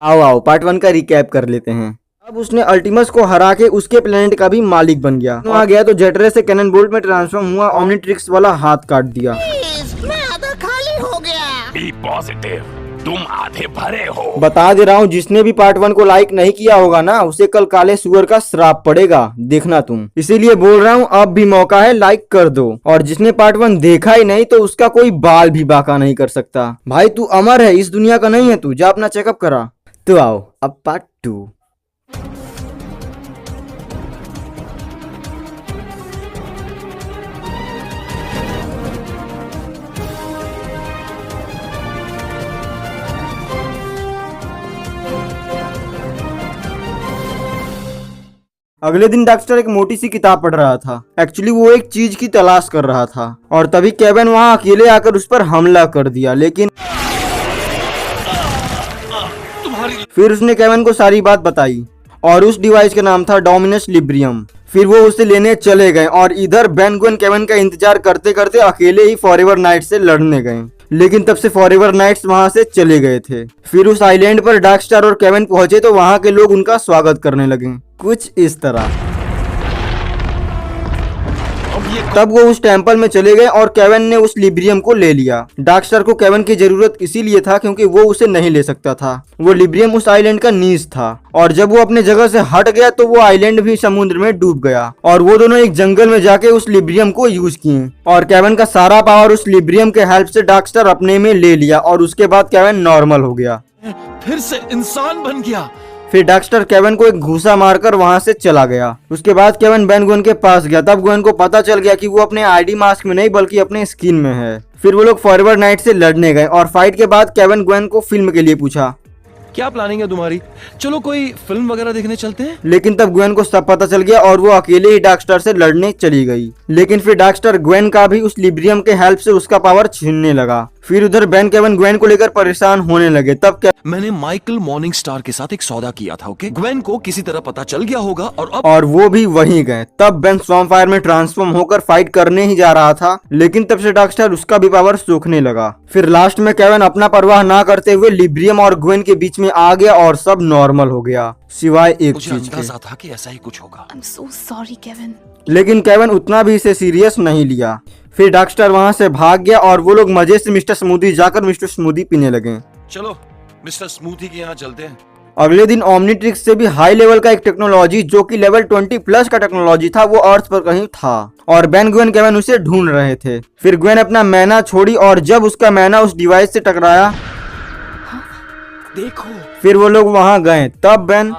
आओ आओ पार्ट 1 का रिकैप कर लेते हैं। अब उसने अल्टीमस को हरा के उसके प्लेनेट का भी मालिक बन गया। आ गया तो जेटरे से कैनन बोल्ट में ट्रांसफॉर्म हुआ, ओमनिट्रिक्स वाला हाथ काट दिया। मैं आधा खाली हो गया। बी पॉजिटिव, तुम आधे भरे हो। बता दे रहा हूँ, जिसने भी पार्ट 1 को लाइक नहीं किया होगा ना, उसे कल काले सुअर का श्राप पड़ेगा, देखना तुम। इसीलिए बोल रहा हूँ, अब भी मौका है, लाइक कर दो। और जिसने पार्ट 1 देखा ही नहीं तो उसका कोई बाल भी बाका नहीं कर सकता। भाई तू अमर है, इस दुनिया का नहीं है, तू जा अपना चेकअप करा। तो आओ अब पार्ट 2। अगले दिन डॉक्टर एक मोटी सी किताब पढ़ रहा था। एक्चुअली वो एक चीज की तलाश कर रहा था और तभी केविन वहां अकेले आकर उस पर हमला कर दिया। लेकिन फिर उसने केविन को सारी बात बताई और उस डिवाइस का नाम था डोमिनस लिब्रियम। फिर वो उसे लेने चले गए और इधर बेन गुएन केविन का इंतजार करते करते अकेले ही फॉरएवर नाइट से लड़ने गए। लेकिन तब से फॉरएवर नाइट्स वहां से चले गए थे। फिर उस आइलैंड पर डार्क स्टार और केविन पहुंचे तो वहां के लोग उनका स्वागत करने लगे, कुछ इस तरह। तब वो उस टेंपल में चले गए और केविन ने उस लिब्रियम को ले लिया। डार्क स्टार को केविन की जरूरत इसीलिए था क्योंकि वो उसे नहीं ले सकता था। वो लिब्रियम उस आइलैंड का नीज था और जब वो अपने जगह से हट गया तो वो आइलैंड भी समुद्र में डूब गया और वो दोनों एक जंगल में जाके उस लिब्रियम को यूज किए और केविन का सारा पावर उस लिब्रियम के हेल्प से डार्क स्टार अपने में ले लिया और उसके बाद केविन नॉर्मल हो गया, फिर से इंसान बन गया। फिर डार्क स्टार केविन को एक घूसा मारकर वहां से चला गया। उसके बाद केविन बेन गुएन के पास गया। तब गुएन को पता चल गया कि वो अपने आईडी मास्क में नहीं बल्कि अपने स्किन में है। फिर वो लोग फॉरएवर नाइट से लड़ने गए और फाइट के बाद केविन गुएन को फिल्म के लिए पूछा, क्या प्लानिंग है तुम्हारी? चलो कोई फिल्म वगैरह देखने चलते हैं। लेकिन तब गुएन को सब पता चल गया और वो अकेले ही डार्क स्टार से लड़ने चली गई। लेकिन फिर डार्क स्टार गुएन का भी उस लिब्रियम के हेल्प से उसका पावर छीनने लगा। फिर उधर बेन केविन गुएन को लेकर परेशान होने लगे। तब मैंने माइकल मॉर्निंग स्टार के साथ एक सौदा किया था, ओके? ग्वेन को किसी तरह पता चल गया होगा और वो भी वहीं गए। तब बेन स्वॉर्म फायर में ट्रांसफॉर्म होकर फाइट करने ही जा रहा था, लेकिन तब से डार्क स्टार उसका भी पावर सोखने लगा। फिर लास्ट में केविन अपना परवाह ना करते हुए लिब्रियम और गुएन के बीच में आ गया और सब नॉर्मल हो गया, सिवाय एक मुझे चीज के। अंदाजा था कि ऐसा ही कुछ होगा। I'm so sorry, Kevin. लेकिन केविन उतना भी इसे सीरियस नहीं लिया। फिर डार्क स्टार वहां से भाग गया और वो लोग मजे से मिस्टर स्मूदी जाकर मिस्टर स्मूदी पीने लगे। चलो मिस्टर स्मूथी के यहाँ चलते हैं। अगले दिन ओमनिट्रिक्स से भी हाई लेवल का एक टेक्नोलॉजी जो कि लेवल 20 प्लस का टेक्नोलॉजी था वो अर्थ पर कहीं था और बेन गुएन केविन उसे ढूंढ रहे थे। फिर गुएन अपना मैना छोड़ी और जब उसका मैना उस डिवाइस से टकराया, देखो, फिर वो लोग वहां गए। तब बेन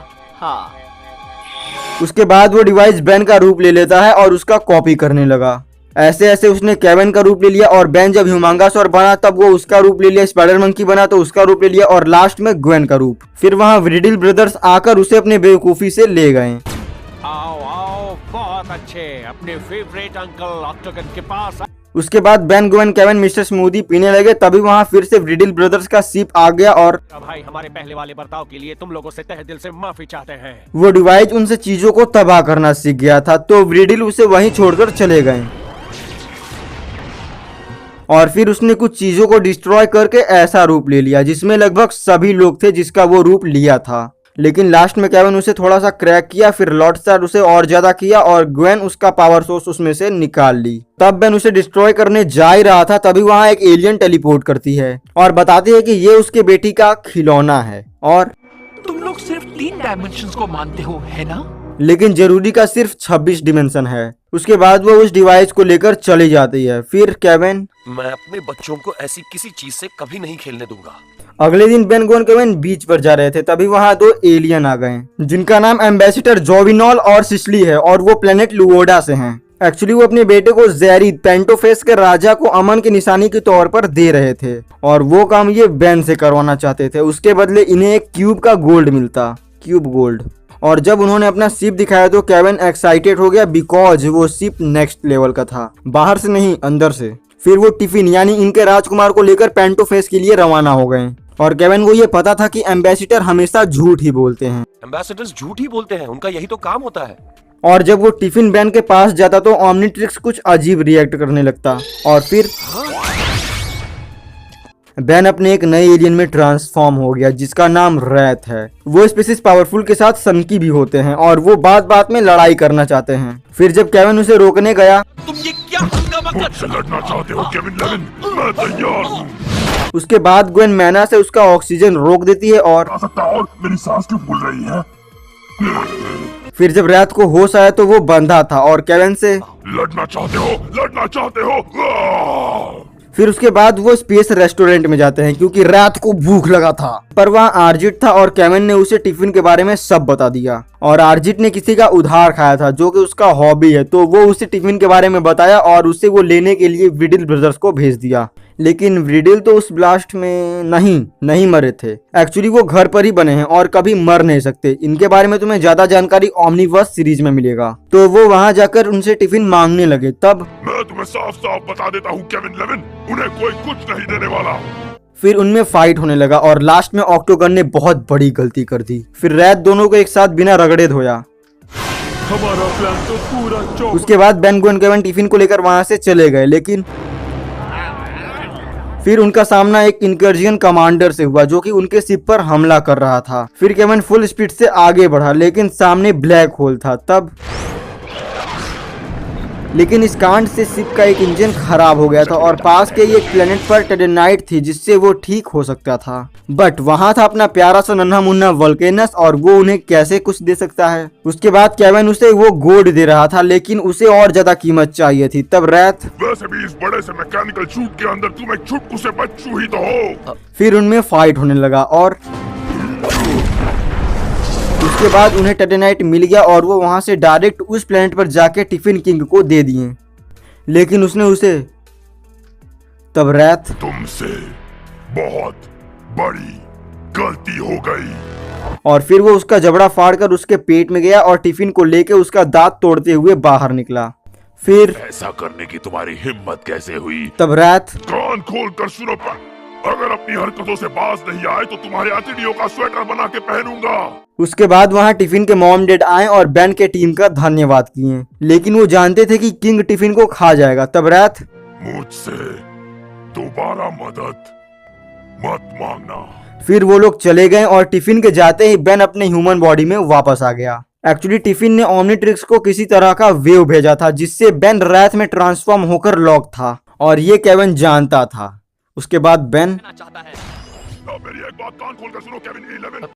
उसके बाद वो डिवाइस बेन का रूप ले लेता है और उसका कॉपी करने लगा। ऐसे ऐसे उसने केविन का रूप ले लिया और बेन जब ह्यूमांगासोर बना तब वो उसका रूप ले लिया, स्पाइडर मंकी बना तो उसका रूप ले लिया और लास्ट में गुएन का रूप। फिर वहां व्रिडल ब्रदर्स आकर उसे अपने बेवकूफी से ले गए। आओ आओ, बहुत अच्छे, अपने फेवरेट अंकल ऑक्टोगन के पास। उसके बाद बेन गुएन केविन मिस्टर स्मूदी पीने लगे। तभी वहां फिर से व्रिडल ब्रदर्स का शिप आ गया और भाई हमारे पहले वाले बर्ताव के लिए तुम लोगों से तहे दिल से माफी चाहते हैं। वो डिवाइस उनसे चीजों को तबाह करना सीख गया था तो व्रिडल उसे वहीं छोड़कर चले गए और फिर उसने कुछ चीजों को डिस्ट्रॉय करके ऐसा रूप ले लिया जिसमें लगभग सभी लोग थे जिसका वो रूप लिया था। लेकिन लास्ट में केविन उसे थोड़ा सा क्रैक किया, फिर लॉर्ड स्टार उसे और ज्यादा किया और ग्वेन उसका पावर सोर्स उसमें से निकाल ली। तब बेन उसे डिस्ट्रॉय करने जा ही रहा था तभी वहां एक एलियन टेलीपोर्ट करती है और बताती है कि ये उसके बेटी का खिलौना है और तुम लोग सिर्फ 3 डायमेंशंस को मानते हो, है ना? लेकिन जरूरी का सिर्फ 26 डिमेंशन है। उसके बाद वो उस डिवाइस को लेकर चली जाती है। फिर केविन, मैं अपने बच्चों को ऐसी किसी चीज से कभी नहीं खेलने दूंगा। अगले दिन बेन गुएन केविन बीच पर जा रहे थे तभी वहां 2 एलियन आ गए जिनका नाम एम्बेसिडर जोविनॉल और सिसली है और वो प्लेनेट लुओडा से हैं। एक्चुअली वो अपने बेटे को जेरिद पेंटोफेस के राजा को अमन की निशानी के तौर पर दे रहे थे और वो काम ये बेन से करवाना चाहते थे। उसके बदले इन्हें एक क्यूब का गोल्ड मिलता, क्यूब गोल्ड। और जब उन्होंने अपना शिप दिखाया तो केविन एक्साइटेड हो गया बिकॉज वो शिप नेक्स्ट लेवल का था, बाहर से नहीं अंदर से। फिर वो टिफिन यानी इनके राजकुमार को लेकर पेंटोफेस के लिए रवाना हो गए और केविन को ये पता था कि एम्बेसिडर हमेशा झूठ ही बोलते हैं। एम्बेसडर्स झूठ ही बोलते हैं, उनका यही तो काम होता है। और जब वो टिफिन बैन के पास जाता तो ओमनिट्रिक्स कुछ अजीब रिएक्ट करने लगता और फिर बेन अपने एक नए एलियन में ट्रांसफॉर्म हो गया जिसका नाम रैथ है। वो स्पीसीज पावरफुल के साथ सनकी भी होते हैं और वो बात बात में लड़ाई करना चाहते हैं। फिर जब केविन उसे रोकने गया, तुम ये क्या हंगामा कर मुझसे लड़ना चाहते हो केविन लेविन? मैं तैयार हूँ। उसके बाद ग्वेन मैना से उसका ऑक्सीजन रोक देती है और आ सकता और मेरी सांस क्यों फूल रही है? फिर जब रैथ को होश आया तो वो बंधा था और केविन से लड़ना चाहते हो? लड़ना चाहते हो? फिर उसके बाद वो स्पेस रेस्टोरेंट में जाते हैं क्योंकि रात को भूख लगा था। पर वहाँ आर्जिट था और केविन ने उसे टिफिन के बारे में सब बता दिया और आर्जिट ने किसी का उधार खाया था जो कि उसका हॉबी है, तो वो उसे टिफिन के बारे में बताया और उसे वो लेने के लिए विडिल ब्रदर्स को भेज दिया। लेकिन विडिल तो उस ब्लास्ट में नहीं मरे थे। एक्चुअली वो घर पर ही बने हैं और कभी मर नहीं सकते। इनके बारे में तुम्हें ज्यादा जानकारी ओमनीवर्स सीरीज में मिलेगा। तो वो वहाँ जाकर उनसे टिफिन मांगने लगे। तब मैं तुम्हें साफ साफ बता देता हूँ केविन लेविन, उन्हें कोई कुछ नहीं देने वाला। फिर उनमें फाइट होने लगा और लास्ट में ऑक्टोगन ने बहुत बड़ी गलती कर दी। फिर रैथ दोनों को एक साथ बिना रगड़े धोया। हमारा प्लान तो पूरा चौपट। उसके बाद बेन ग्वेन केविन टिफिन को लेकर वहां से चले गए, लेकिन फिर उनका सामना एक इंकर्जन कमांडर से हुआ जो कि उनके शिप पर हमला कर रहा था। फिर केविन फुल स्पीड से आगे बढ़ा लेकिन सामने ब्लैक होल था। लेकिन इस कांड से शिप का एक इंजन खराब हो गया था और पास के ही एक प्लेनेट पर टेडेनाइट थी जिससे वो ठीक हो सकता था। बट वहां था अपना प्यारा सा नन्हा मुन्ना वल्केनस और वो उन्हें कैसे कुछ दे सकता है। उसके बाद केविन उसे वो गोल्ड दे रहा था लेकिन उसे और ज्यादा कीमत चाहिए थी। तब रैथ वैसे भी इस बड़े से मैकेनिकल शूट के अंदर तुम एक चुटकू से बच्चू ही तो हो। फिर उनमें फाइट होने लगा और उसके बाद उन्हें टेडेनाइट मिल गया और वो वहां से डायरेक्ट उस प्लेनेट पर जाके टिफिन किंग को दे दिए। लेकिन उसने उसे तब रैथ तुमसे बहुत बड़ी गलती हो गई। और फिर वो उसका जबड़ा फाड़कर उसके पेट में गया और टिफिन को लेके उसका दांत तोड़ते हुए बाहर निकला। फिर ऐसा करने की तुम्हारी हिम्मत कैसे हुई? तब रैथ कान खोल कर सुनो, अगर अपनी हरकतों से बाज नहीं आए तो तुम्हारे अतिथियों का स्वेटर बना के पहनूंगा। उसके बाद वहाँ टिफिन के मॉम डैड आए और बेन के टीम का धन्यवाद किए, लेकिन वो जानते थे कि किंग टिफिन को खा जाएगा। तब रैथ मुझसे दोबारा मदद मत मांगना। फिर वो लोग चले गए और टिफिन के जाते ही बेन अपने ह्यूमन बॉडी में वापस आ गया। एक्चुअली टिफिन ने ओमनीट्रिक्स को किसी तरह का वेव भेजा था जिससे बेन रैथ में ट्रांसफॉर्म होकर लॉक था और ये केविन जानता था। उसके बाद बेन मेरी एक बात कान खोल कर सुनो केविन 11।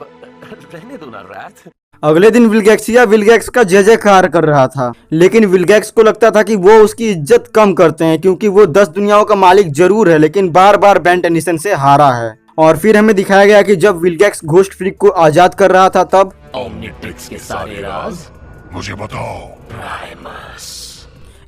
रहने दो ना रैथ। अगले दिन विलगैक्स का जय जयकार कर रहा था, लेकिन विलगैक्स को लगता था कि वो उसकी इज्जत कम करते हैं क्योंकि वो 10 दुनियाओं का मालिक जरूर है लेकिन बार बार बेन टेनिसन से हारा है। और फिर हमें दिखाया गया कि जब विलगैक्स घोस्ट फ्रीक को आजाद कर रहा था तब ओमनीट्रिक्स के सारे राज मुझे बताओ।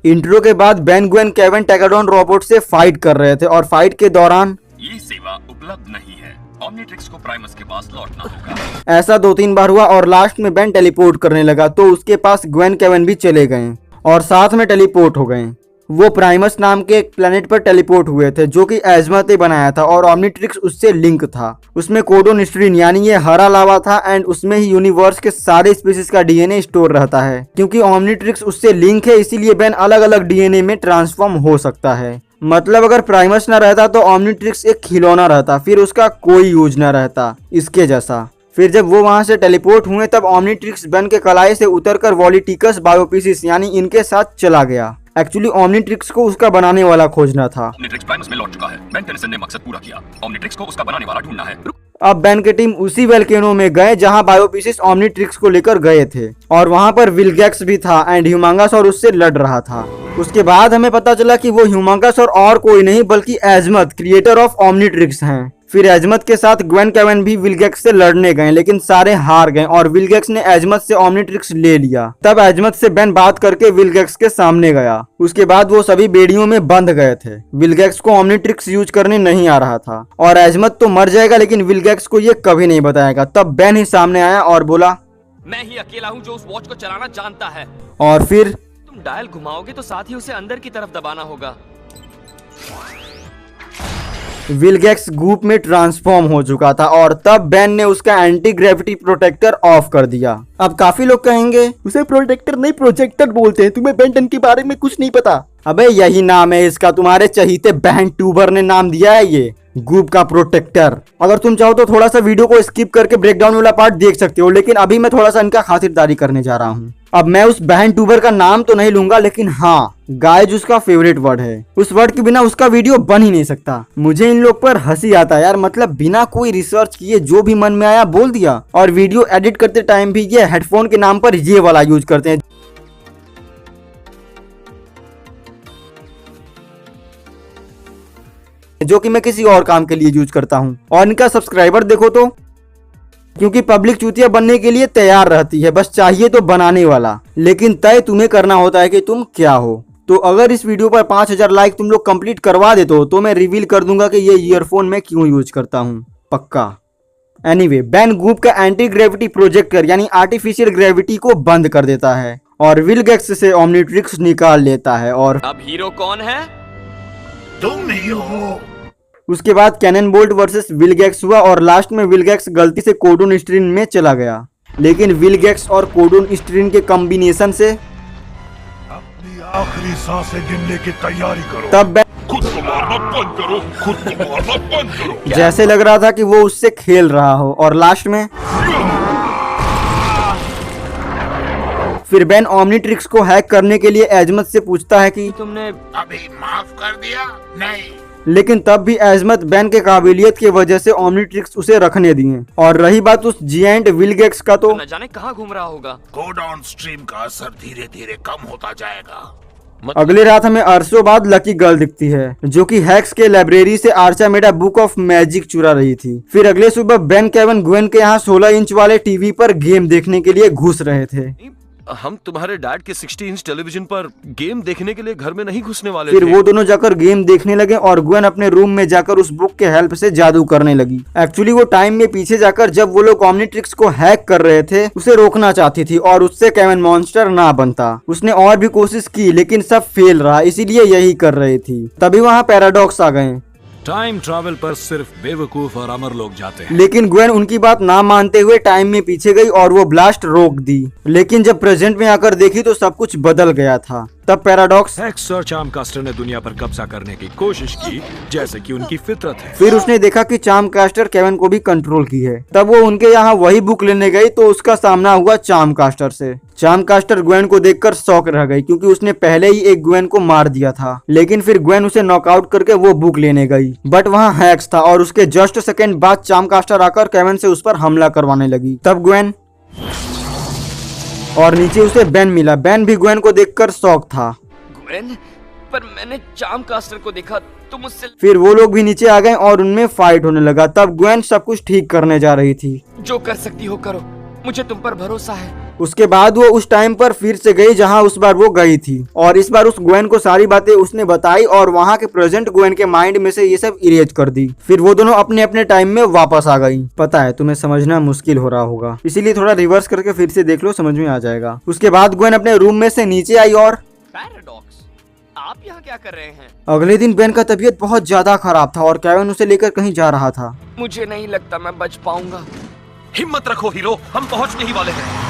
इंट्रो के बाद बेन ग्वेन केविन टैगाडॉन रोबोट से फाइट कर रहे थे और फाइट के दौरान ये सेवा उपलब्ध नहीं है, ओमनीट्रिक्स को प्राइमस के पास लौटना होगा। ऐसा 2-3 बार हुआ और लास्ट में बेन टेलीपोर्ट करने लगा तो उसके पास ग्वेन केविन भी चले गए और साथ में टेलीपोर्ट हो गए। वो प्राइमस नाम के एक प्लेनेट पर टेलीपोर्ट हुए थे जो कि एजमत ने बनाया था और ओमनीट्रिक्स उससे लिंक था। उसमें कोडोनिस्ट्रीन यानी ये हरा लावा था एंड उसमें ही यूनिवर्स के सारे स्पीसीज का डीएनए स्टोर रहता है। क्योंकि ओमनीट्रिक्स उससे लिंक है इसीलिए बेन अलग अलग डीएनए में ट्रांसफॉर्म हो सकता है। मतलब अगर प्राइमस ना रहता तो ओमनीट्रिक्स एक खिलौना रहता, फिर उसका कोई यूज ना रहता इसके जैसा। फिर जब वो वहां से टेलीपोर्ट हुए तब ओमनीट्रिक्स बेन के कलाई से उतरकर वॉलिटिकस बायोपीसिस यानी इनके साथ चला गया। एक्चुअली ओमनीट्रिक्स को उसका बनाने वाला खोजना था। ओमनीट्रिक्स प्राइमस में लौट चुका है। बेन टेनिसन ने मकसद पूरा किया। ओमनीट्रिक्स को उसका बनाने वाला ढूंढना है। अब बेन की टीम उसी वोल्केनो में गए जहां बायोपीसिस ओमनीट्रिक्स को लेकर गए थे और वहां पर विलगैक्स भी था एंड ह्यूमांगास और उससे लड़ रहा था। उसके बाद हमें पता चला कि वो ह्यूमांगास और कोई नहीं बल्कि एजमत क्रिएटर ऑफ ओमनीट्रिक्स हैं। फिर एजमत के साथ ग्वेन केविन भी विलगैक्स से लड़ने गए लेकिन सारे हार गए और विलगैक्स ने एजमत से ओमनीट्रिक्स ले लिया। तब एजमत से बेन बात करके विलगैक्स के सामने गया। उसके बाद वो सभी बेड़ियों में बंद गए थे। विलगैक्स को ओमनीट्रिक्स यूज करने नहीं आ रहा था और एजमत तो मर जाएगा लेकिन विलगैक्स को ये कभी नहीं बताएगा। तब बेन ही सामने आया और बोला, मैं ही अकेला हूँ जो उस वॉच को चलाना जानता है। और फिर तुम डायल घुमाओगे तो साथ ही उसे अंदर की तरफ दबाना होगा। विलगैक्स ग्रुप में ट्रांसफॉर्म हो चुका था और तब बेन ने उसका एंटी ग्रेविटी प्रोटेक्टर ऑफ कर दिया। अब काफी लोग कहेंगे उसे प्रोटेक्टर नहीं प्रोजेक्टर बोलते हैं, तुम्हें बेन 10 के बारे में कुछ नहीं पता। अबे यही नाम है इसका, तुम्हारे चहीते बहन ट्यूबर ने नाम दिया है ये। गूप का प्रोटेक्टर। अगर तुम चाहो तो थोड़ा सा वीडियो को स्किप करके ब्रेकडाउन वाला पार्ट देख सकते हो, लेकिन अभी मैं थोड़ा सा इनका खातिरदारी करने जा रहा हूँ। अब मैं उस बहन ट्यूबर का नाम तो नहीं लूंगा, लेकिन हाँ, गाइज उसका फेवरेट वर्ड है। उस वर्ड के बिना उसका वीडियो बन ही नहीं सकता। मुझे इन लोग पर हंसी आता है यार, मतलब बिना कोई रिसर्च किए जो भी मन में आया बोल दिया। और वीडियो एडिट करते टाइम भी ये हेडफोन के नाम पर ये वाला यूज करते हैं, जो कि मैं किसी और काम के लिए यूज करता हूँ। और इनका सब्सक्राइबर देखो तो, क्योंकि पब्लिक चूतिया बनने के लिए तैयार रहती है, बस चाहिए तो बनाने वाला। लेकिन तय तुम्हें करना होता है कि तुम क्या हो। तो अगर इस वीडियो पर 5000 लाइक तुम लोग कंप्लीट करवा देते हो तो मैं रिवील कर दूंगा कि ये ईयरफोन मैं क्यों यूज करता हूँ, पक्का। एनीवे, बैन गूप का एंटी ग्रेविटी प्रोजेक्टर यानी आर्टिफिशियल ग्रेविटी को बंद कर देता है और विलगैक्स से ओमनिट्रिक्स निकाल लेता है। और अब हीरो कौन है? तुम ही हो। उसके बाद कैनन बोल्ट वर्सेस विलगैक्स हुआ और लास्ट में विलगैक्स गलती से कोडून स्ट्रीन में चला गया, लेकिन विलगैक्स और कोडून स्ट्रीन के कॉम्बिनेशन से अपनी आखिरी सांसें गिनने की तैयारी करो। तब खुद को मारना बंद करो, खुद को मारना बंद करो। जैसे लग रहा था कि वो उससे खेल रहा हो। और लास्ट में फिर बैन ओमनिट्रिक्स को हैक करने के लिए एजमत से पूछता है कि तुमने अभी माफ कर दिया? नहीं। लेकिन तब भी एजमत बैन के काबिलियत की वजह से ओमनिट्रिक्स उसे रखने दिए। और रही बात उस जिएंट विलगैक्स का, तो न जाने कहाँ घूम रहा होगा। गो डाउन स्ट्रीम का असर धीरे धीरे कम होता जाएगा। अगले रात हमें अरसों बाद लकी गर्ल दिखती है, जो कि हैक्स के लाइब्रेरी से आर्चामेडा बुक ऑफ मैजिक चुरा रही थी। फिर अगले सुबह बेन केविन ग्वेन के यहाँ 16 इंच वाले टीवी पर गेम देखने के लिए घुस रहे थे। हम तुम्हारे डैड के 60 इंच टेलीविजन पर गेम देखने के लिए घर में नहीं घुसने वाले फिर थे। वो दोनों जाकर गेम देखने लगे और ग्वेन अपने रूम में जाकर उस बुक के हेल्प से जादू करने लगी। एक्चुअली वो टाइम में पीछे जाकर जब वो लोग ओमनिट्रिक्स को हैक कर रहे थे उसे रोकना चाहती थी और उससे केविन मॉन्स्टर ना बनता। उसने और भी कोशिश की लेकिन सब फेल रहा, इसीलिए यही कर रही थी। तभी वहाँ पैराडॉक्स आ गए। टाइम ट्रैवल पर सिर्फ बेवकूफ और अमर लोग जाते हैं। लेकिन ग्वेन उनकी बात ना मानते हुए टाइम में पीछे गई और वो ब्लास्ट रोक दी। लेकिन जब प्रेजेंट में आकर देखी तो सब कुछ बदल गया था। तब पैराडॉक्स हेक्स और चार्मकास्टर ने दुनिया पर कब्जा करने की कोशिश की, जैसे कि उनकी फितरत है। फिर उसने देखा कि चार्मकास्टर केविन को भी कंट्रोल की है। तब वो उनके यहाँ वही बुक लेने गई तो उसका सामना हुआ चार्मकास्टर से। चार्मकास्टर ग्वेन को देखकर शॉक रह गई, क्योंकि उसने पहले ही एक ग्वेन को मार दिया था। लेकिन फिर ग्वेन उसे नॉकआउट करके वो बुक लेने गई, बट वहाँ हैक्स था और उसके जस्ट सेकंड बाद चार्मकास्टर आकर केविन से उस पर हमला करवाने लगी। तब ग्वेन और नीचे उसे बेन मिला। बेन भी ग्वेन को देखकर शॉक था। ग्वेन, पर मैंने चार्मकास्टर को देखा, तुम उससे। फिर वो लोग भी नीचे आ गए और उनमें फाइट होने लगा। तब ग्वेन सब कुछ ठीक करने जा रही थी। जो कर सकती हो करो, मुझे तुम पर भरोसा है। उसके बाद वो उस टाइम पर फिर से गई जहां उस बार वो गई थी, और इस बार उस ग्वेन को सारी बातें उसने बताई और वहां के प्रेजेंट ग्वेन के माइंड में से ये सब इरेज कर दी। फिर वो दोनों अपने अपने टाइम में वापस आ गई। पता है तुम्हें समझना मुश्किल हो रहा होगा, इसीलिए थोड़ा रिवर्स करके फिर से देख लो, समझ में आ जाएगा। उसके बाद ग्वेन अपने रूम में से नीचे आई और पैराडॉक्स, आप यहाँ क्या कर रहे हैं? अगले दिन बेन का तबीयत बहुत ज्यादा खराब था और केविन उसे लेकर कहीं जा रहा था। मुझे नहीं लगता मैं बच पाऊंगा। हिम्मत रखो हीरो, हम पहुंचने ही वाले हैं।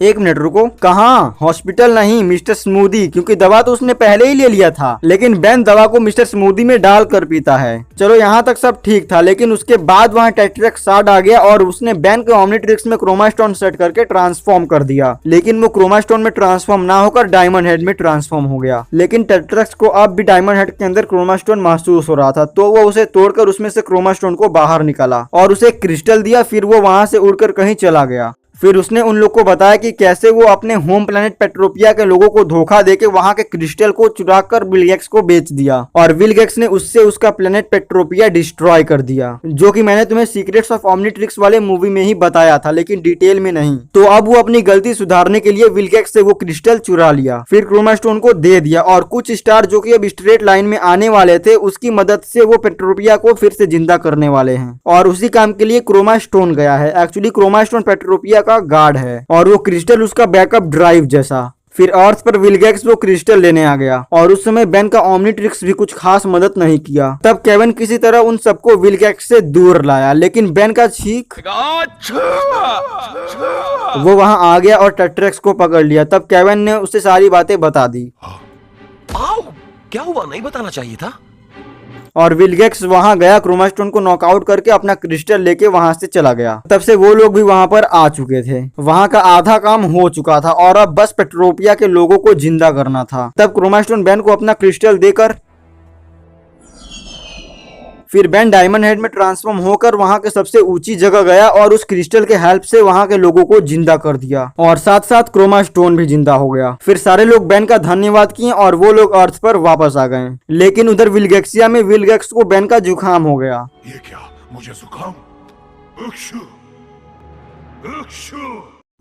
एक मिनट रुको, कहाँ? हॉस्पिटल नहीं, मिस्टर स्मूदी, क्योंकि दवा तो उसने पहले ही ले लिया था। लेकिन बेन दवा को मिस्टर स्मूदी में डाल कर पीता है। चलो यहाँ तक सब ठीक था, लेकिन उसके बाद वहाँ टेट्रेक्स साड आ गया और उसने बेन के ओमनिट्रिक्स में क्रोमा स्टोन सेट करके ट्रांसफॉर्म कर दिया। लेकिन वो क्रोमा स्टोन में ट्रांसफॉर्म ना होकर डायमंड हेड में ट्रांसफॉर्म हो गया। लेकिन टेट्रेक्स को अब भी डायमंड हेड के अंदर क्रोमा स्टोन महसूस हो रहा था, तो वो उसे तोड़कर उसमें से क्रोमा स्टोन को बाहर निकाला और उसे क्रिस्टल दिया। फिर वो वहां से उड़कर कहीं चला गया। फिर उसने उन लोग को बताया कि कैसे वो अपने होम प्लेनेट पेट्रोपिया के लोगों को धोखा देके वहां के क्रिस्टल को चुराकर विलगैक्स को बेच दिया और विलगैक्स ने उससे उसका प्लेनेट पेट्रोपिया डिस्ट्रॉय कर दिया, जो कि मैंने तुम्हें सीक्रेट्स ऑफ ओमनिट्रिक्स वाले मूवी में ही बताया था, लेकिन डिटेल में नहीं। तो अब वो अपनी गलती सुधारने के लिए विलगैक्स से वो क्रिस्टल चुरा लिया, फिर क्रोमा स्टोन को दे दिया और कुछ स्टार जो कि अब स्ट्रेट लाइन में आने वाले थे उसकी मदद से वो पेट्रोपिया को फिर से जिंदा करने वाले हैं। और उसी काम के लिए क्रोमा स्टोन गया है। एक्चुअली क्रोमा स्टोन पेट्रोपिया का गार्ड है और वो क्रिस्टल उसका बैकअप ड्राइव जैसा। फिर अर्थ पर विलगैक्स वो क्रिस्टल लेने आ गया और उस समय बेन का ओमनिट्रिक्स भी कुछ खास मदद नहीं किया। तब केविन किसी तरह उन सबको विलगैक्स से दूर लाया, लेकिन बेन का छींक वो वहां आ गया और टेट्रेक्स को पकड़ लिया। तब केविन ने उसे सारी बातें बता दी। आओ, क्या हुआ? नहीं बताना चाहिए था। और विलगेक्स वहां गया, क्रोमास्टोन को नॉकआउट करके अपना क्रिस्टल लेके वहां से चला गया। तब से वो लोग भी वहां पर आ चुके थे। वहां का आधा काम हो चुका था और अब बस पेट्रोपिया के लोगों को जिंदा करना था। तब क्रोमास्टोन बेन को अपना क्रिस्टल देकर फिर बेन डायमंड हेड में ट्रांसफॉर्म होकर वहां के सबसे ऊंची जगह गया और उस क्रिस्टल के हेल्प से वहां के लोगों को जिंदा कर दिया और साथ साथ क्रोमास्टोन भी जिंदा हो गया। फिर सारे लोग बेन का धन्यवाद किए और वो लोग अर्थ पर वापस आ गए। लेकिन उधर विलगेक्सिया में विलगेक्स को बेन का जुकाम हो गया। ये क्या, मुझे जुकाम? अक्षु, अक्षु।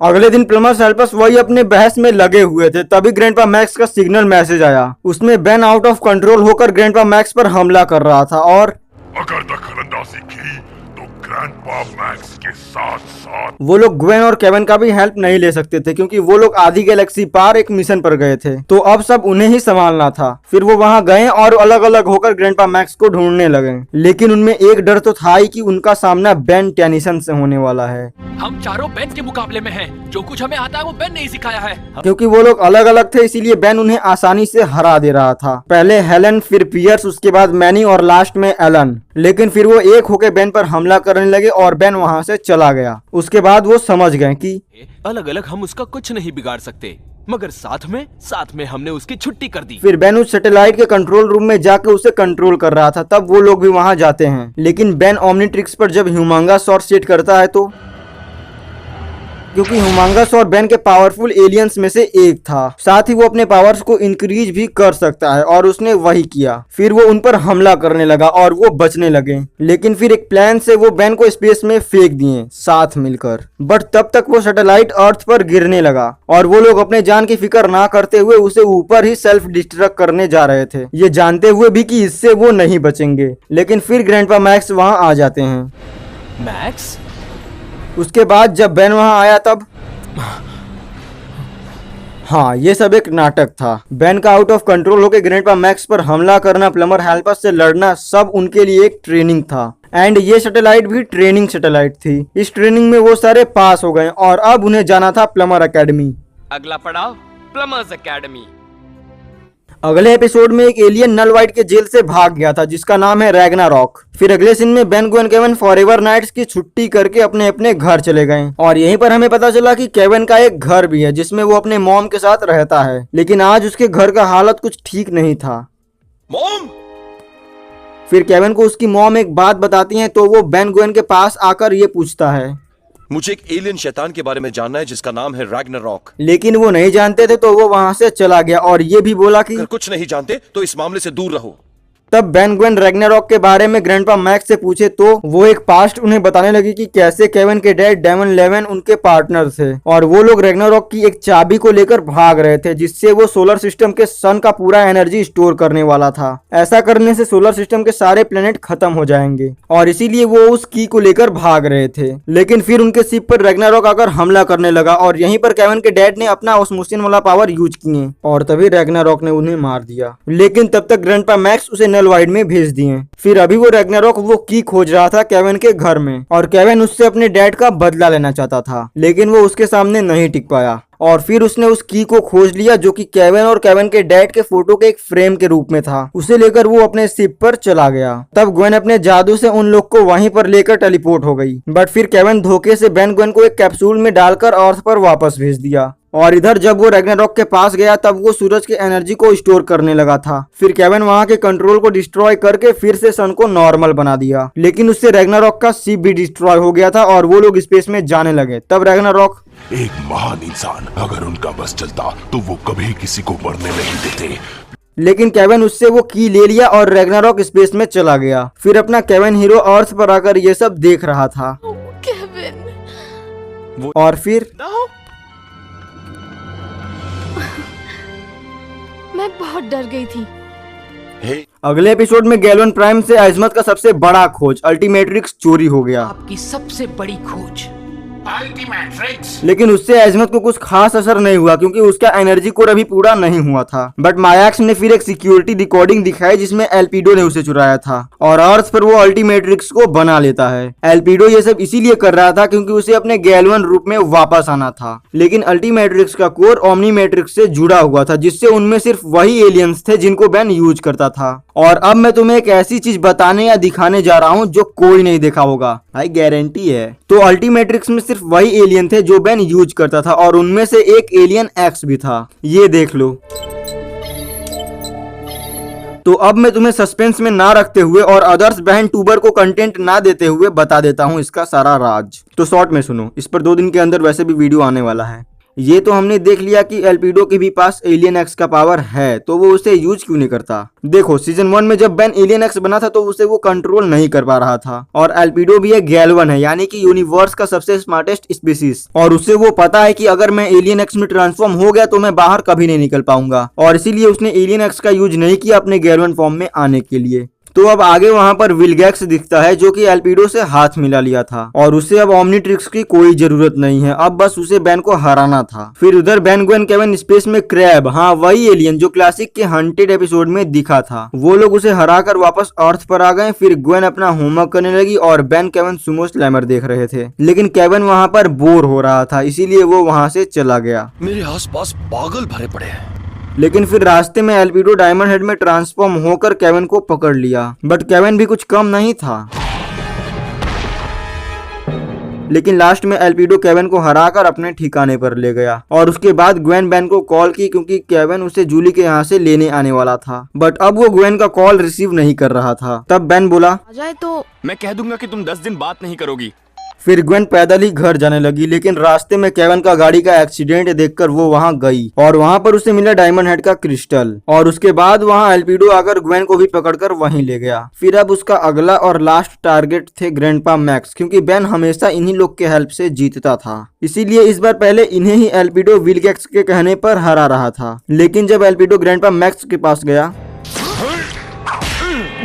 अगले दिन प्लमर्स हेल्पर्स वही अपने बहस में लगे हुए थे। तभी ग्रैंडपा मैक्स का सिग्नल मैसेज आया। उसमें बेन आउट ऑफ कंट्रोल होकर ग्रैंडपा मैक्स पर हमला कर रहा था और अगर दखलंदाजी की तो ग्रैंडपा मैक्स के साथ साथ वो लोग ग्वेन और केविन का भी हेल्प नहीं ले सकते थे क्योंकि वो लोग आधी गैलेक्सी पार एक मिशन पर गए थे। तो अब सब उन्हें ही संभालना था। फिर वो वहां गए और अलग अलग होकर ग्रैंडपा मैक्स को ढूंढने लगे। लेकिन उनमें एक डर तो था ही कि उनका सामना बेन टेनिसन से होने वाला है। हम चारों बेन के मुकाबले में हैं। जो कुछ हमें आता है वो बेन ने ही सिखाया है। क्योंकि वो लोग अलग अलग थे इसीलिए बेन उन्हें आसानी से हरा दे रहा था। पहले हेलन, फिर पियर्स, उसके बाद मैनी और लास्ट में एलन। लेकिन फिर वो एक होके बेन पर हमला करने लगे और बेन वहां से चला गया। उसके बाद वो समझ गए कि अलग अलग हम उसका कुछ नहीं बिगाड़ सकते, मगर साथ में हमने उसकी छुट्टी कर दी। फिर बेन उस सैटेलाइट के कंट्रोल रूम में जाकर उसे कंट्रोल कर रहा था। तब वो लोग भी वहां जाते हैं। लेकिन बेन ओमनीट्रिक्स पर जब ह्यूमांगा सॉर्ड सेट करता है तो क्योंकि ह्यूमांगस और बेन के पावरफुल एलियंस में से एक था, साथ ही वो अपने पावर्स को इंक्रीज भी कर सकता है और उसने वही किया। फिर वो उन पर हमला करने लगा और वो बचने लगे। लेकिन फिर एक प्लान से वो बेन को स्पेस में फेंक दिए साथ मिलकर। बट तब तक वो सैटेलाइट अर्थ पर गिरने लगा और वो लोग अपने जान की फिक्र ना करते हुए उसे ऊपर ही सेल्फ डिस्ट्रक्ट करने जा रहे थे, ये जानते हुए भी कि इससे वो नहीं बचेंगे। लेकिन फिर ग्रैंडपा मैक्स वहां आ जाते हैं। मैक्स? उसके बाद जब बेन वहां आया तब हाँ, ये सब एक नाटक था। बेन का आउट ऑफ कंट्रोल होकर ग्रैंडपा मैक्स पर हमला करना, प्लमर हेल्पर्स से लड़ना, सब उनके लिए एक ट्रेनिंग था। एंड ये सैटेलाइट भी ट्रेनिंग सैटेलाइट थी। इस ट्रेनिंग में वो सारे पास हो गए और अब उन्हें जाना था प्लमर एकेडमी। अगला पड़ाव प्लमर्स एकेडमी। अगले एपिसोड में एक एलियन नल वाइट के जेल से भाग गया था जिसका नाम है रैग्नारॉक। फिर अगले सीन में Ben, Gwen, Kevin forever nights की छुट्टी करके अपने अपने घर चले गए और यहीं पर हमें पता चला कि केविन का एक घर भी है जिसमें वो अपने मॉम के साथ रहता है। लेकिन आज उसके घर का हालत कुछ ठीक नहीं था। मॉम! फिर केविन को उसकी मॉम एक बात बताती है तो वो बेन, ग्वेन के पास आकर ये पूछता है, मुझे एक एलियन शैतान के बारे में जानना है जिसका नाम है रैग्नारॉक। लेकिन वो नहीं जानते थे तो वो वहां से चला गया और ये भी बोला कि अगर कुछ नहीं जानते तो इस मामले से दूर रहो। तब बेन, ग्वेन रैग्नारॉक के बारे में ग्रैंडपा मैक्स से पूछे तो वो एक पास्ट उन्हें बताने लगी कि कैसे केविन के डैड डेमन लेवन उनके पार्टनर थे और वो लोग रैग्नारॉक की एक चाबी को लेकर भाग रहे थे जिससे वो सोलर सिस्टम के सन का पूरा एनर्जी स्टोर करने वाला था। ऐसा करने से सोलर सिस्टम के सारे प्लेनेट खत्म हो जाएंगे और इसीलिए वो उस की को लेकर भाग रहे थे। लेकिन फिर उनके शिप पर रैग्नारॉक आकर हमला करने लगा और यहीं पर केविन के डैड ने अपना ऑस्मोसिन वाला पावर यूज किए और तभी रैग्नारॉक ने उन्हें मार दिया। लेकिन तब तक ग्रैंडपा मैक्स उसे नल वाइड में भेज दिए। फिर अभी वो रैग्नारॉक वो की खोज रहा था केविन के घर में और केविन उससे अपने डैड का बदला लेना चाहता था, लेकिन वो उसके सामने नहीं टिक पाया और फिर उसने उस की को खोज लिया जो कि केविन और केविन के डैड के फोटो के एक फ्रेम के रूप में था। उसे लेकर वो अपने शिप पर चला गया। तब ग्वेन अपने जादू से उन लोग को वहीं पर लेकर टेलीपोर्ट हो गई। बट फिर केविन धोखे से बेन, ग्वेन को एक कैप्सूल में डालकर अर्थ पर वापस भेज दिया। और इधर जब वो रैग्नारॉक के पास गया तब वो सूरज के एनर्जी को स्टोर करने लगा था। फिर केविन वहां के कंट्रोल को डिस्ट्रॉय करके फिर से सन को नॉर्मल बना दिया। लेकिन उससे रैग्नारॉक का शिप भी डिस्ट्रॉय हो गया था और वो लोग स्पेस में जाने लगे। तब रैग्नारॉक, एक महान इंसान, अगर उनका बस चलता तो वो कभी किसी को मरने नहीं देते। लेकिन केविन उससे वो की ले लिया और रैग्नारॉक स्पेस में चला गया। फिर अपना केविन हीरो अर्थ पर आकर ये सब देख रहा था। केविन। और फिर मैं बहुत डर गई थी। अगले एपिसोड में गैलोन प्राइम से अजमत का सबसे बड़ा खोज अल्टीमेट्रिक्स चोरी हो गया। आपकी सबसे बड़ी खोज अल्टीमेट्रिक्स। लेकिन उससे एजमत को कुछ खास असर नहीं हुआ क्योंकि उसका एनर्जी कोर अभी पूरा नहीं हुआ था। बट मायाक्स ने फिर एक सिक्योरिटी रिकॉर्डिंग दिखाई जिसमें एल्पिडो ने उसे चुराया था और अर्थ पर वो अल्टीमेट्रिक्स को बना लेता है। एल्पिडो ये सब इसीलिए कर रहा था क्योंकि उसे अपने गैल्वन रूप में वापस आना था। लेकिन अल्टीमेट्रिक्स का कोर ओमनीमेट्रिक्स से जुड़ा हुआ था जिससे उनमें सिर्फ वही एलियंस थे जिनको बैन यूज करता था। और अब मैं तुम्हें एक ऐसी चीज बताने या दिखाने जा रहा हूँ जो कोई नहीं देखा होगा, भाई गारंटी है। तो अल्टीमेट्रिक्स में सिर्फ वही एलियन थे जो बैन यूज करता था और उनमें से एक एलियन एक्स भी था। ये देख लो। तो अब मैं तुम्हें सस्पेंस में ना रखते हुए और अदर्स बहन ट्यूबर को कंटेंट ना देते हुए बता देता हूँ इसका सारा राज। तो शॉर्ट में सुनो, इस पर 2 दिन के अंदर वैसे भी वीडियो आने वाला है। ये तो हमने देख लिया कि एल्पिडो के भी पास एलियन एक्स का पावर है, तो वो उसे यूज क्यों नहीं करता। देखो सीजन 1 में जब बैन एलियन एक्स बना था तो उसे वो कंट्रोल नहीं कर पा रहा था। और एल्पिडो भी एक गैल्वन है यानी कि यूनिवर्स का सबसे स्मार्टेस्ट स्पीसीज, और उसे वो पता है कि अगर मैं एलियन एक्स में ट्रांसफॉर्म हो गया तो मैं बाहर कभी नहीं निकल पाऊंगा, और इसीलिए उसने एलियन एक्स का यूज नहीं किया अपने गैल्वन फॉर्म में आने के लिए। तो अब आगे वहां पर विलगैक्स दिखता है जो कि एल्पिडो से हाथ मिला लिया था और उसे अब ओमनीट्रिक्स की कोई जरूरत नहीं है, अब बस उसे बैन को हराना था। फिर उधर बैन ग्वेन केविन स्पेस में क्रैब, हाँ वही एलियन जो क्लासिक के हंटेड एपिसोड में दिखा था, वो लोग उसे हराकर वापस अर्थ पर आ गए। फिर ग्वेन अपना होमवर्क करने लगी और बैन केविन सुमो स्लैमर देख रहे थे, लेकिन केविन वहाँ पर बोर हो रहा था इसीलिए वो वहाँ से चला गया। मेरे आसपास पागल भरे पड़े हैं। लेकिन फिर रास्ते में एल्पिडो डायमंड हेड में ट्रांसफॉर्म होकर केविन को पकड़ लिया, बट केविन भी कुछ कम नहीं था। लेकिन लास्ट में एल्पिडो केविन को हराकर अपने ठिकाने पर ले गया और उसके बाद ग्वेन बैन को कॉल की क्योंकि केविन उसे जूली के यहाँ से लेने आने वाला था। बट अब वो ग्वेन का कॉल रिसीव नहीं कर रहा था। तब बैन बोला आ जाए तो मैं कह दूंगा कि तुम 10 दिन बात नहीं करोगी। फिर ग्वेन पैदल ही घर जाने लगी, लेकिन रास्ते में केविन का गाड़ी का एक्सीडेंट देखकर वो वहां गई और वहां पर उसे मिला डायमंड हेड का क्रिस्टल, और उसके बाद वहां एल्पिडो आकर ग्वेन को भी पकड़कर वहीं ले गया। फिर अब उसका अगला और लास्ट टारगेट थे ग्रैंडपा मैक्स, क्योंकि बैन हमेशा इन्हीं लोग के हेल्प से जीतता था, इसीलिए इस बार पहले इन्हें ही एल्पिडो विलगैक्स के कहने पर हरा रहा था। लेकिन जब एल्पिडो ग्रैंडपा मैक्स के पास गया,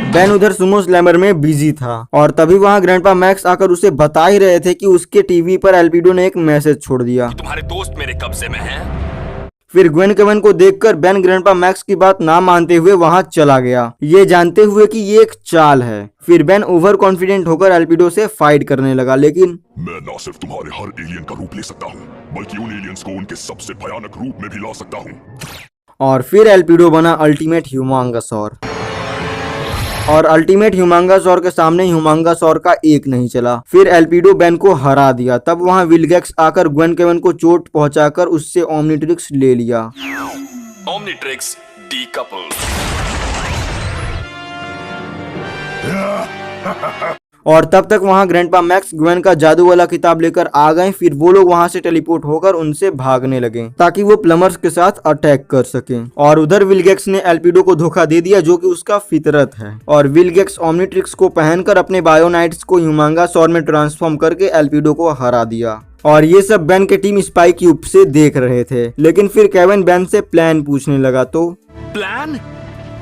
बैन उधर सुमो स्लैमर में बिजी था और तभी वहां ग्रैंडपा मैक्स आकर उसे बता ही रहे थे कि उसके टीवी पर एल्पिडो ने एक मैसेज छोड़ दिया, तुम्हारे दोस्त मेरे कब्जे में हैं। फिर ग्वेन केविन को देखकर बैन ग्रैंडपा मैक्स की बात ना मानते हुए वहां चला गया, ये जानते हुए कि ये एक चाल है। फिर बैन ओवर कॉन्फिडेंट होकर एल्पिडो से फाइट करने लगा, लेकिन मैं न सिर्फ तुम्हारे हर एलियन का रूप ले सकता हूँ बल्कि उन एलियंस को उनके सबसे भयानक रूप में भी ला सकता हूँ। और फिर एल्पिडो बना अल्टीमेट ह्यूमांगासौर, और अल्टीमेट ह्यूमांगासौर के सामने ह्यूमांगासौर का एक नहीं चला। फिर एल्पिडो बैन को हरा दिया। तब वहां विलगैक्स आकर ग्वेन केविन को चोट पहुंचाकर उससे ओमनीट्रिक्स ले लिया। Omnitrix decouple. और तब तक वहां ग्रैंडपा मैक्स ग्वेन का जादू वाला किताब लेकर आ गए। फिर वो लोग वहां से टेलीपोर्ट होकर उनसे भागने लगे ताकि वो प्लमर्स के साथ अटैक कर सकें। और उधर विलगैक्स ने एल्पिडो को धोखा दे दिया जो कि उसका फितरत है, और विलगैक्स ओमनीट्रिक्स को पहनकर अपने बायोनाइट्स को ह्यूमांगासौर में ट्रांसफॉर्म करके एल्पिडो को हरा दिया। और ये सब बैन के टीम स्पाई क्यूब से देख रहे थे। लेकिन फिर केविन बैन से प्लान पूछने लगा। तो प्लान?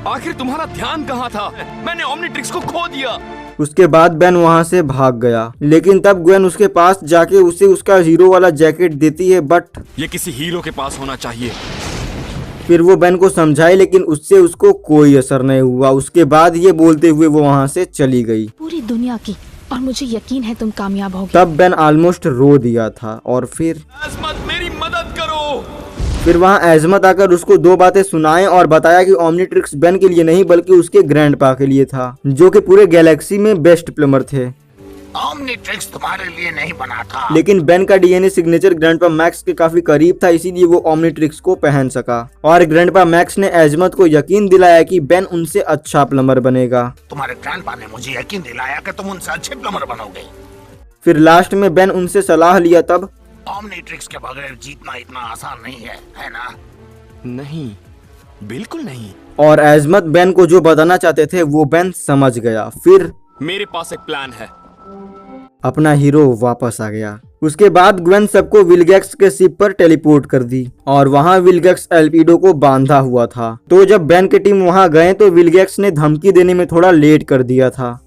आखिर तुम्हारा ध्यान कहाँ था? मैंने ओमनीट्रिक्स को खो दिया। उसके बाद बैन वहां से भाग गया, लेकिन तब ग्वेन उसके पास जाके उसे उसका हीरो वाला जैकेट देती है, बट ये किसी हीरो के पास होना चाहिए। फिर वो बैन को समझाई लेकिन उससे उसको कोई असर नहीं हुआ। उसके बाद ये बोलते हुए वो वहां से चली गई। पूरी दुनिया की, और मुझे यकीन है तुम कामयाब होगे। तब बैन ऑलमोस्ट रो दिया था। और फिर अजमत मेरी मदद करो। फिर वहाँ एजमत आकर उसको 2 बातें सुनाए और बताया कि ओमनीट्रिक्स बैन के लिए नहीं बल्कि उसके ग्रैंडपा के लिए था, जो कि पूरे गैलेक्सी में बेस्ट प्लमर थे। ओमनीट्रिक्स तुम्हारे लिए नहीं बना था। लेकिन बैन का डीएनए सिग्नेचर ग्रैंडपा मैक्स के काफी करीब था, इसीलिए वो ओमनीट्रिक्स को पहन सका। और ग्रैंडपा मैक्स ने एजमत को यकीन दिलाया कि बैन उनसे अच्छा प्लमर बनेगा। तुम्हारे ग्रैंडपा ने मुझे यकीन दिलाया कि तुम उनसे अच्छे प्लमर बनोगे। फिर लास्ट में बैन उनसे सलाह लिया। तब ओमनीट्रिक्स के बगैर जीतना इतना आसान नहीं है ना? नहीं, बिल्कुल नहीं। और एजमत बैन को जो बताना चाहते थे वो बैन समझ गया। फिर मेरे पास एक प्लान है। अपना हीरो वापस आ गया। उसके बाद ग्वेन सबको विलगैक्स के शिप पर टेलीपोर्ट कर दी और वहां विलगैक्स एल्पिडो को बांधा हुआ था। तो जब बैन की टीम वहां गए तो विलगैक्स ने धमकी देने में थोड़ा लेट कर दिया था।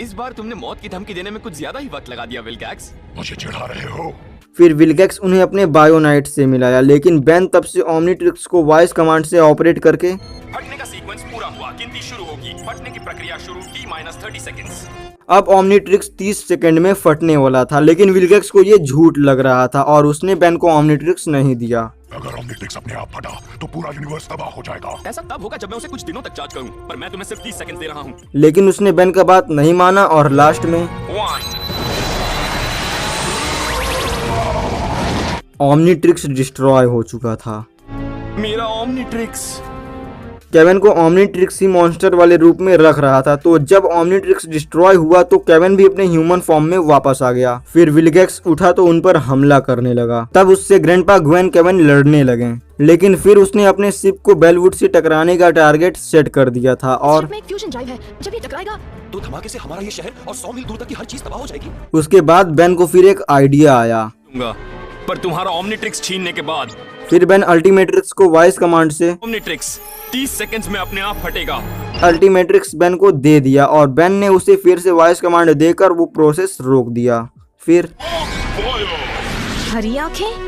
इस बार तुमने मौत की धमकी देने में कुछ ज्यादा ही वक्त लगा दिया विलगैक्स। मुझे चिढ़ा रहे हो? फिर विल्गेक्स उन्हें अपने बायोनाइट से मिलाया, लेकिन बेन तब से ओमनीट्रिक्स को वॉइस कमांड से ऑपरेट करके फटने का सीक्वेंस पूरा हुआ, गिनती शुरू होगी। फटने की प्रक्रिया शुरू, T-30 सेकंड्स। अब ओमनीट्रिक्स 30 सेकंड में फटने वाला था, लेकिन विल्गेक्स को ये झूठ लग रहा था और उसने बेन को ओमनीट्रिक्स नहीं दिया। अगर ओमनीट्रिक्स अपने आप फटा तो पूरा यूनिवर्स तबाह हो जाएगा। ऐसा तब होगा जब मैं उसे कुछ दिनों तक चार्ज करूं, पर मैं तुम्हें सिर्फ 30 सेकंड दे रहा हूं। लेकिन उसने बेन का बात नहीं माना और लास्ट में 1 ओमनीट्रिक्स डिस्ट्रॉय हो चुका था। मेरा ओमनीट्रिक्स। केविन को ओमनीट्रिक्स ही मॉन्स्टर वाले रूप में रख रहा था, तो जब ओमनीट्रिक्स डिस्ट्रॉय हुआ तो केविन भी अपने ह्यूमन फॉर्म में वापस आ गया। फिर विल्गेक्स उठा तो उन पर हमला करने लगा। तब उससे ग्रैंडपा, ग्वेन, केविन लड़ने लगे, लेकिन फिर उसने अपने शिप को बेलवुड से टकराने का टारगेट सेट कर दिया था और शिप में एक फ्यूजन ड्राइव है, जब ये टकराएगा तो धमाके से हमारा ये शहर और 100 मील दूर तक की हर चीज तबाह हो जाएगी। उसके बाद बेन को फिर एक आइडिया आया। पर तुम्हारा ओमनीट्रिक्स छीनने के बाद फिर बेन अल्टीमेट्रिक्स को वॉइस कमांड से ओमनीट्रिक्स 30 सेकंड्स में अपने आप फटेगा। अल्टीमेट्रिक्स बेन को दे दिया और बेन ने उसे फिर से वॉइस कमांड देकर वो प्रोसेस रोक दिया। फिर हरी आंखें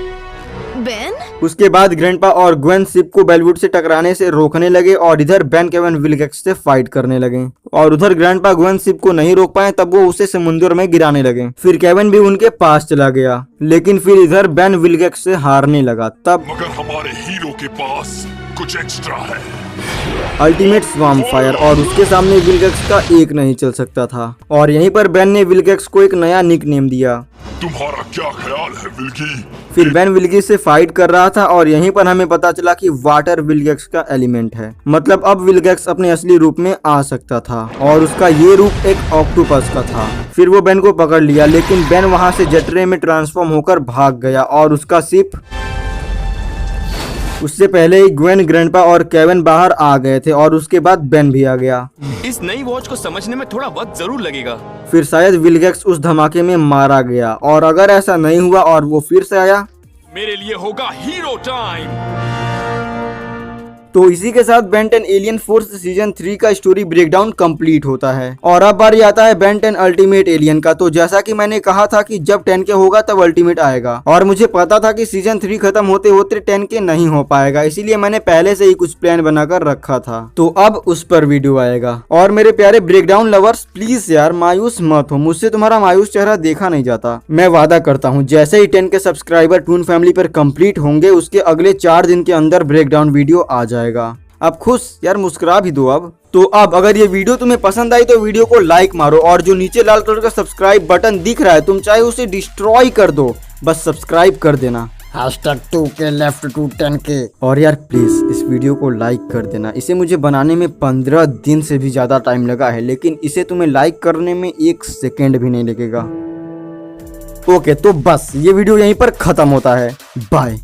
बेन। उसके बाद ग्रैंडपा और ग्वेन शिप को बेलवुड से टकराने से रोकने लगे और इधर बेन, केविन विल्गेक्स से फाइट करने लगे और उधर ग्रैंडपा, ग्वेन शिप को नहीं रोक पाए, तब वो उसे समुद्र में गिराने लगे। फिर केविन भी उनके पास चला गया, लेकिन फिर इधर बेन विल्गेक्स से हारने लगा। तब मगर हमारे हीरो के पास कुछ एक्स्ट्रा है। अल्टीमेट स्वार्म फायर और उसके सामने विल्गेक्स का एक नहीं चल सकता था और यहीं पर बेन ने विल्गेक्स को एक नया निक नेम दिया। तुम्हारा क्या ख्याल है विल्गी? फिर बेन विल्गी से फाइट कर रहा था और यहीं पर हमें पता चला कि वाटर विल्गेक्स का एलिमेंट है, मतलब अब विल्गेक्स अपने असली रूप में आ सकता था और उसका ये रूप एक ऑक्टोपस का था। फिर वो बेन को पकड़ लिया, लेकिन बेन वहां से जेट रे में ट्रांसफॉर्म होकर भाग गया और उसका शिप उससे पहले ही ग्वेन, ग्रैंडपा और केविन बाहर आ गए थे और उसके बाद बेन भी आ गया। इस नई वॉच को समझने में थोड़ा वक्त जरूर लगेगा। फिर शायद विल्गेक्स उस धमाके में मारा गया और अगर ऐसा नहीं हुआ और वो फिर से आया मेरे लिए होगा हीरो टाइम। तो इसी के साथ बेन 10 एलियन फोर्स सीजन 3 का स्टोरी ब्रेकडाउन कंप्लीट होता है और अब बारी आता है बेन 10 अल्टीमेट एलियन का। तो जैसा कि मैंने कहा था कि जब 10 के होगा तब अल्टीमेट आएगा और मुझे पता था कि सीजन 3 खत्म होते होते 10 के नहीं हो पाएगा, इसीलिए मैंने पहले से ही कुछ प्लान बनाकर रखा था। तो अब उस पर वीडियो आएगा और मेरे प्यारे ब्रेकडाउन लवर्स प्लीज यार मायूस मत हो, मुझसे तुम्हारा मायूस चेहरा देखा नहीं जाता। मैं वादा करता हूँ जैसे ही 10 के सब्सक्राइबर टून फैमिली पर कंप्लीट होंगे उसके अगले 4 दिन के अंदर ब्रेकडाउन वीडियो आ जाएगा। अब खुश यार मुस्कुरा भी दो अब। तो अब अगर ये वीडियो तुम्हें पसंद आई तो वीडियो को लाइक मारो और जो नीचे लाल कलर का सब्सक्राइब बटन दिख रहा है तुम चाहे उसे डिस्ट्रॉय कर दो, बस सब्सक्राइब कर देना। #2K left to 10K। और यार प्लीज इस वीडियो को लाइक कर देना। इसे मुझे बनाने में 15 दिन से भी ज्यादा टाइम लगा है, लेकिन इसे तुम्हें लाइक करने में 1 सेकेंड भी नहीं लगेगा। ओके तो बस ये वीडियो यहीं पर खत्म होता है। बाय।